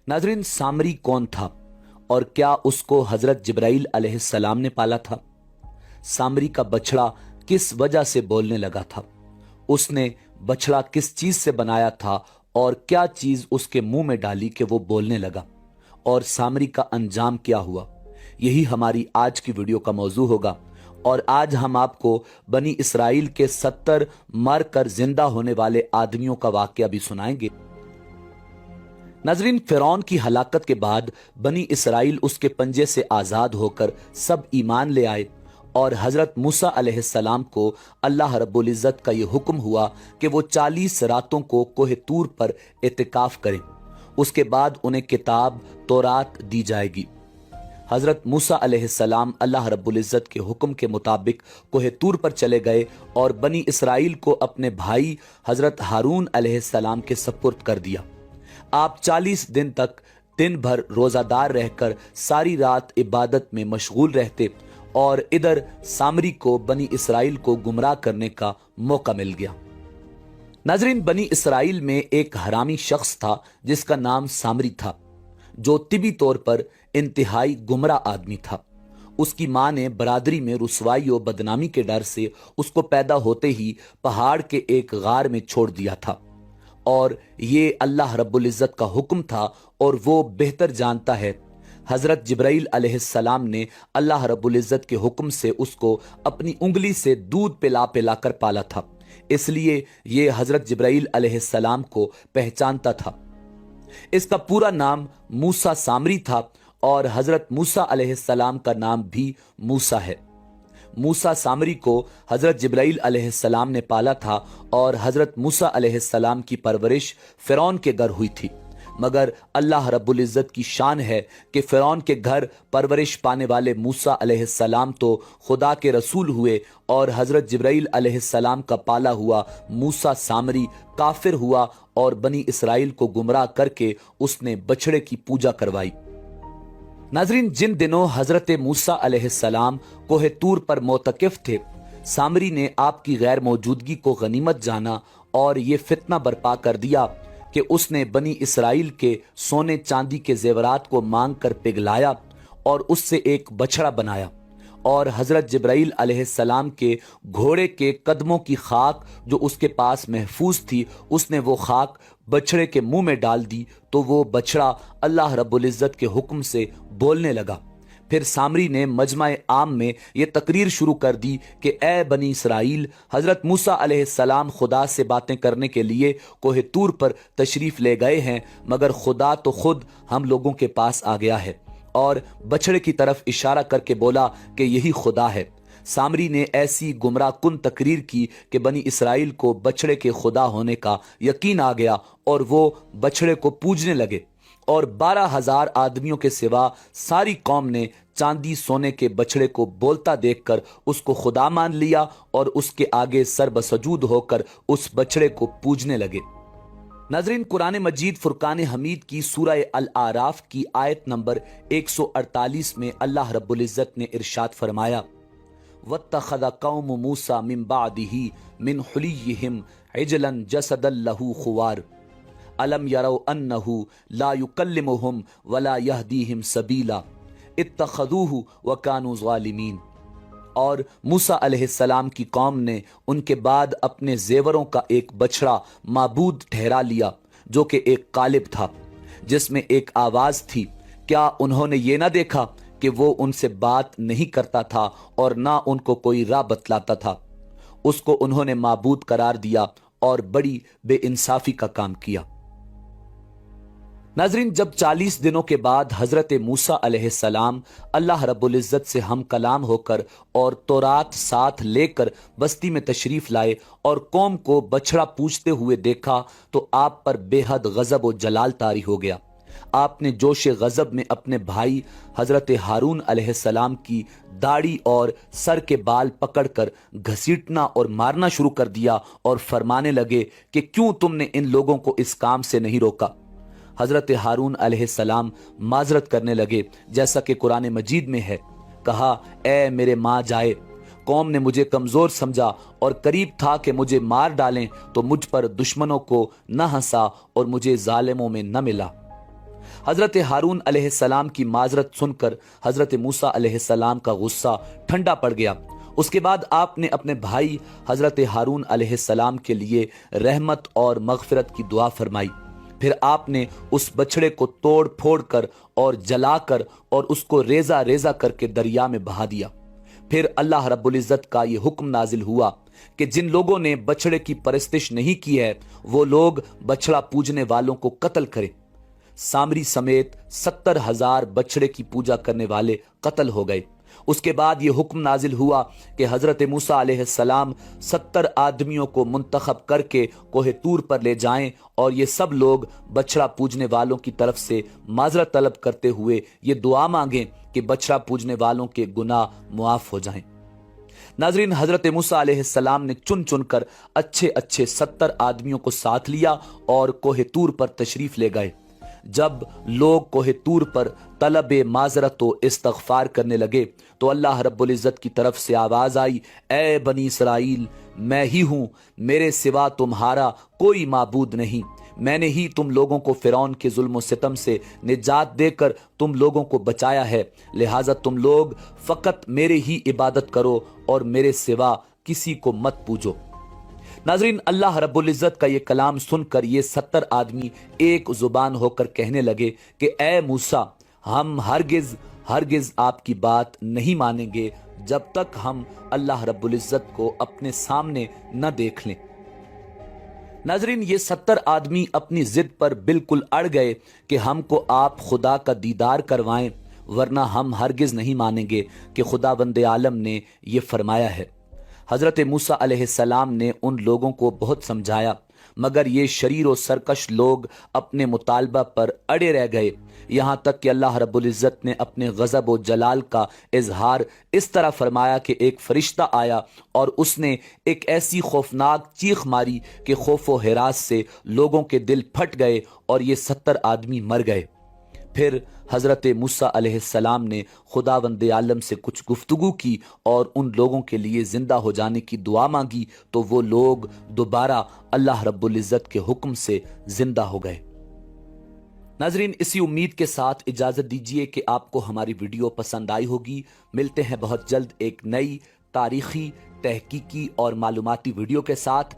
नाजरीन, सामरी कौन था और क्या उसको हजरत जिब्राइल अलैहिस्सलाम ने पाला था? सामरी का बछड़ा किस वजह से बोलने लगा था? उसने बछड़ा किस चीज से बनाया था और क्या चीज उसके मुंह में डाली कि वो बोलने लगा? और सामरी का अंजाम क्या हुआ? यही हमारी आज की वीडियो का मौजू होगा। और आज हम आपको बनी इसराइल के 70 मर कर जिंदा होने वाले आदमियों का वाकया भी सुनाएंगे। नाजरीन, फिरौन की हलाकत के बाद बनी इसराइल उसके पंजे से आजाद होकर सब ईमान ले आए और हजरत मूसा अलैहिस्सलाम को अल्लाह रब्बुल इज्जत का यह हुक्म हुआ कि वो 40 रातों को कोहे तूर पर इतिकाफ करें। उसके बाद उन्हें किताब तौरात दी जाएगी। हजरत मूसा अलैहिस्सलाम अल्लाह रब्बुल इज्जत के हुक्म के मुताबिक कोहे तूर पर चले गए और बनी इसराइल को अपने भाई हजरत हारून अलैहिस्सलाम के सपुर्द कर दिया। आप 40 दिन तक दिन भर रोजादार रहकर सारी रात इबादत में मशगूल रहते और इधर सामरी को बनी इसराइल को गुमराह करने का मौका मिल गया। नाजरीन, बनी इसराइल में एक हरामी शख्स था जिसका नाम सामरी था, जो तिबी तौर पर इंतहाई गुमराह आदमी था। उसकी मां ने बरादरी में रुसवाई और बदनामी के डर से उसको पैदा होते ही पहाड़ के एक गार में छोड़ दिया था। और ये अल्लाह रब्बुल इज्जत का हुक्म था और वो बेहतर जानता है। हजरत जिब्राइल अलैहिस्सलाम ने अल्लाह रब्बुल इज्जत के हुक्म से उसको अपनी उंगली से दूध पिला पिला कर पाला था, इसलिए ये हजरत जिब्राइल अलैहिस्सलाम को पहचानता था। इसका पूरा नाम मूसा सामरी था और हजरत मूसा अलैहिस्सलाम का नाम भी मूसा है। मूसा सामरी को हजरत जिब्राइल अलैहिस्सलाम ने पाला था और हजरत मूसा अलैहिस्सलाम की परवरिश फिरौन के घर हुई थी। मगर अल्लाह रब्बुल इज्जत की शान है कि फिरौन के घर परवरिश पाने वाले मूसा अलैहिस्सलाम तो खुदा के रसूल हुए और हजरत जिब्राइल अलैहिस्सलाम का पाला हुआ मूसा सामरी काफिर हुआ और बनी इसराइल को गुमराह करके उसने बछड़े की पूजा करवाई। नाजरीन, जिन दिनों हजरत मूसा अलैहिस्सलाम कोहे तूर पर मोतकिफ थे, सामरी ने आपकी गैर मौजूदगी को गनीमत जाना और ये फितना बर्पा कर दिया कि उसने बनी इसराइल के सोने चांदी के जेवरात को मांग कर पिघलाया और उससे एक बछड़ा बनाया और हजरत जिब्राइल अलैहिस्सलाम के घोड़े के कदमों की खाक जो उसके पास महफूज थी, उसने वो खाक बछड़े के मुंह में डाल दी तो वो बछड़ा अल्लाह रब्बुल इज्जत के हुक्म से बोलने लगा। फिर सामरी ने मजमा आम में ये तकरीर शुरू कर दी कि ए बनी इसराइल, हजरत मूसा अलैहिस्सलाम खुदा से बातें करने के लिए कोहे तूर पर तशरीफ ले गए हैं, मगर खुदा तो खुद हम लोगों के पास आ गया है। और बछड़े की तरफ इशारा करके बोला कि यही खुदा है। सामरी ने ऐसी गुमराह कुन तकरीर की कि बनी इसराइल को बछड़े के खुदा होने का यकीन आ गया और वो बछड़े को पूजने लगे। और 12,000 आदमियों के सिवा सारी कौम ने चांदी सोने के बछड़े को बोलता देखकर उसको खुदा मान लिया और उसके आगे सरबसजूद होकर उस बछड़े को पूजने लगे। नाजरीन, कुरान मजीद फुरकान हमीद की सूरह अल आराफ की आयत नंबर 148 में अल्लाह रब्बुल इज्जत ने इरशाद फरमाया, वत्तखज़ कौम मूसा मिन बादिही मिन हुलिय्यिहिम इजलन जसदन लहू खुवार अलम यरौ अन्नहु ला युकल्लिमुहुम वला यहदीहिम सबीला इत्तखज़ूहु व कानू ज़ालिमीन। और मूसा अलैहिस्सलाम की कौम ने उनके बाद अपने जेवरों का एक बछड़ा माबूद ठहरा लिया जो कि एक कालिब था जिसमें एक आवाज थी। क्या उन्होंने ये ना देखा कि वो उनसे बात नहीं करता था और ना उनको कोई राह बतलाता था? उसको उन्होंने माबूद करार दिया और बड़ी बेइंसाफी का काम किया। नाजरीन, जब 40 दिनों के बाद हजरत मूसा अलैहिस्सलाम अल्लाह रब्बुल इज्जत से हम कलाम होकर और तौरात साथ लेकर बस्ती में तशरीफ लाए और कौम को बछड़ा पूजते हुए देखा तो आप पर बेहद गजब और जलाल तारी हो गया। आपने जोश गजब में अपने भाई हजरत हारून अलैहिस्सलाम की दाढ़ी और सर के बाल पकड़कर घसीटना और मारना शुरू कर दिया और फरमाने लगे कि क्यों तुमने इन लोगों को इस काम से नहीं रोका। हजरत हारून अलैहिस्सलाम माजरत करने लगे, जैसा कि कुरान मजीद में है, कहा, ए मेरे माँ जाए, कौम ने मुझे कमजोर समझा और करीब था कि मुझे मार डालें तो मुझ पर दुश्मनों को न हंसा और मुझे जालिमों में न मिला। حضرت ہارون علیہ السلام کی معذرت سن کر حضرت موسیٰ علیہ السلام کا غصہ ٹھنڈا پڑ گیا۔ اس کے بعد آپ نے اپنے بھائی حضرت ہارون علیہ السلام کے لیے رحمت اور مغفرت کی دعا فرمائی۔ پھر آپ نے اس بچڑے کو توڑ پھوڑ کر اور جلا کر اور اس کو ریزہ ریزہ کر کے دریا میں بہا دیا۔ پھر اللہ رب العزت کا یہ حکم نازل ہوا کہ جن لوگوں نے بچڑے کی پرستش نہیں کی ہے وہ لوگ بچڑا پوجنے والوں کو قتل کریں۔ سامری سمیت 70,000 بچڑے کی پوجا کرنے والے قتل ہو گئے۔ اس کے بعد یہ حکم نازل ہوا کہ حضرت موسیٰ علیہ السلام 70 آدمیوں کو منتخب کر کے کوہ طور پر لے جائیں اور یہ سب لوگ بچڑا پوجنے والوں کی طرف سے معذرت طلب کرتے ہوئے یہ دعا مانگیں کہ بچڑا پوجنے والوں کے گناہ معاف ہو جائیں۔ ناظرین، حضرت موسیٰ علیہ السلام نے چن چن کر اچھے 70 آدمیوں کو ساتھ لیا اور کوہ طور پر تشریف لے گئے۔ جب لوگ کوہ طور پر طلب معذرت و استغفار کرنے لگے تو اللہ رب العزت کی طرف سے آواز آئی، اے بنی اسرائیل، میں ہی ہوں، میرے سوا تمہارا کوئی معبود نہیں۔ میں نے ہی تم لوگوں کو فرعون کے ظلم و ستم سے نجات دے کر تم لوگوں کو بچایا ہے، لہٰذا تم لوگ فقط میرے ہی عبادت کرو اور میرے سوا کسی کو مت پوجو۔ ناظرین، اللہ رب العزت کا یہ کلام سن کر یہ 70 آدمی ایک زبان ہو کر کہنے لگے کہ اے موسیٰ، ہم ہرگز آپ کی بات نہیں مانیں گے جب تک ہم اللہ رب العزت کو اپنے سامنے نہ دیکھ لیں۔ ناظرین، یہ 70 آدمی اپنی ضد پر بالکل اڑ گئے کہ ہم کو آپ خدا کا دیدار کروائیں، ورنہ ہم ہرگز نہیں مانیں گے کہ خداوند عالم نے یہ فرمایا ہے۔ حضرت موسیٰ علیہ السلام نے ان لوگوں کو بہت سمجھایا، مگر یہ شریر و سرکش لوگ اپنے مطالبہ پر اڑے رہ گئے، یہاں تک کہ اللہ رب العزت نے اپنے غضب و جلال کا اظہار اس طرح فرمایا کہ ایک فرشتہ آیا اور اس نے ایک ایسی خوفناک چیخ ماری کہ خوف و ہراس سے لوگوں کے دل پھٹ گئے اور یہ 70 آدمی مر گئے۔ پھر حضرت موسیٰ علیہ السلام نے خداوند عالم سے کچھ گفتگو کی اور ان لوگوں کے لیے زندہ ہو جانے کی دعا مانگی تو وہ لوگ دوبارہ اللہ رب العزت کے حکم سے زندہ ہو گئے۔ ناظرین، اسی امید کے ساتھ اجازت دیجیے کہ آپ کو ہماری ویڈیو پسند آئی ہوگی۔ ملتے ہیں بہت جلد ایک نئی تاریخی، تحقیقی اور معلوماتی ویڈیو کے ساتھ۔